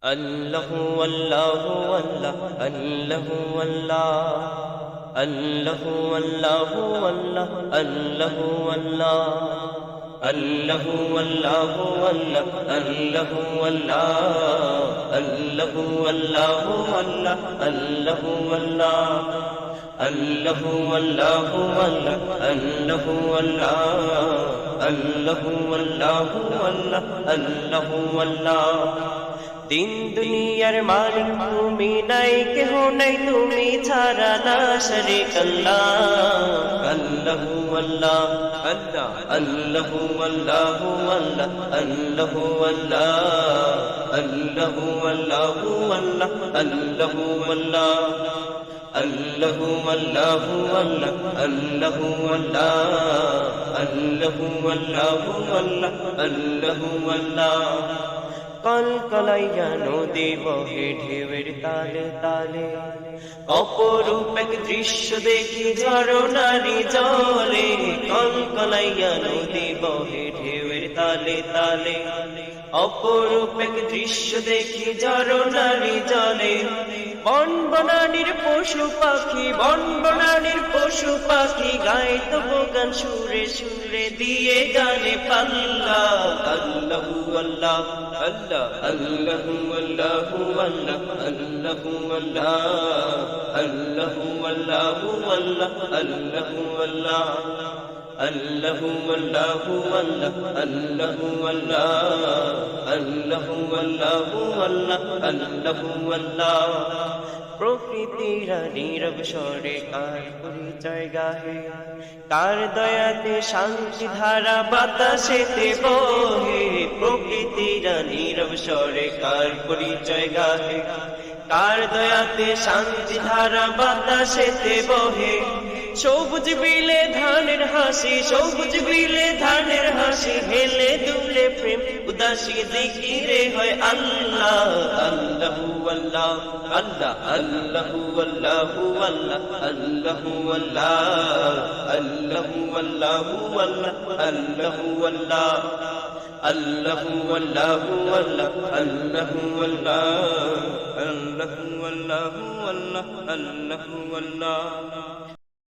আল্লাহু আল্লাহু আল্লাহ আল্লাহু আল্লাহ আল্লাহু আল্লাহু আল্লাহ আল্লাহু আল্লাহ আল্লাহু আল্লাহু আল্লাহ আল্লাহু আল্লাহ আল্লাহু আল্লাহু আল্লাহ আল্লাহু আল্লাহ আল্লাহু আল্লাহু আল্লাহ আল্লাহু আল্লাহ আল্লাহু আল্লাহু আল্লাহ আল্লাহু আল্লাহ তিন দুনিয়ার মালিক তুমি নাই কেহ নাই তুমি ছাড়া না শরীক আল্লাহ আল্লাহু আল্লাহ আল্লাহ আল্লাহু আল্লাহু আল্লাহ আল্লাহু আল্লাহ আল্লাহু আল্লাহু আল্লাহ আল্লাহু আল্লাহ আল্লাহু আল্লাহু আল্লাহ আল্লাহু আল্লাহ আল্লাহু আল্লাহু আল্লাহ আল্লাহু আল্লাহ কলকলাইয়া নদী বহে ঢেউয়ের তালে তালে অপরূপ এক দৃশ্য দেখি ঝরনারি জলে কলকলাইয়া নদী বহে ঢেউয়ের তালে তালে অপরূপ এক দৃশ্য দেখি ঝরনারি জলে বন বনানীর পশু পাখি বন বনানীর পশু পাখি গায় তবু গান সুরে সুরে দিয়ে গানে পাল্লা আল্লাহু আল্লাহ আল্লাহ আল্লাহু আল্লাহু আল্লাহ আল্লাহু আল্লাহ আল্লাহু আল্লাহু আল্লাহ আল্লাহু আল্লাহ আল্লাহু আল্লাহু আল্লাহ আল্লাহু আল্লাহ আল্লাহু আল্লাহু আল্লাহ আল্লাহু আল্লাহ প্রকৃতির নীরব স্বরে কার পরিচয় গাহে কার দয়াতে শান্তি ধারা বাতাসেতে বহে প্রকৃতির নীরব স্বরে কার পরিচয় গাহে কার দয়াতে শান্তি ধারা বাতাসেতে বহে সবুজ বিলে ধানের হাসি সবুজ বিলে ধানের হাসি হেলে দুলে প্রেম উদাসী জিকিরে হয় আল্লাহ আল্লাহু আল্লাহ আল্লাহ আল্লাহু আল্লাহু আল্লাহ আল্লাহু আল্লাহ আল্লাহু আল্লাহু আল্লাহ আল্লাহু আল্লাহ আল্লাহু আল্লাহু আল্লাহ আল্লাহু আল্লাহ আল্লাহু আল্লাহু আল্লাহ আল্লাহু আল্লাহ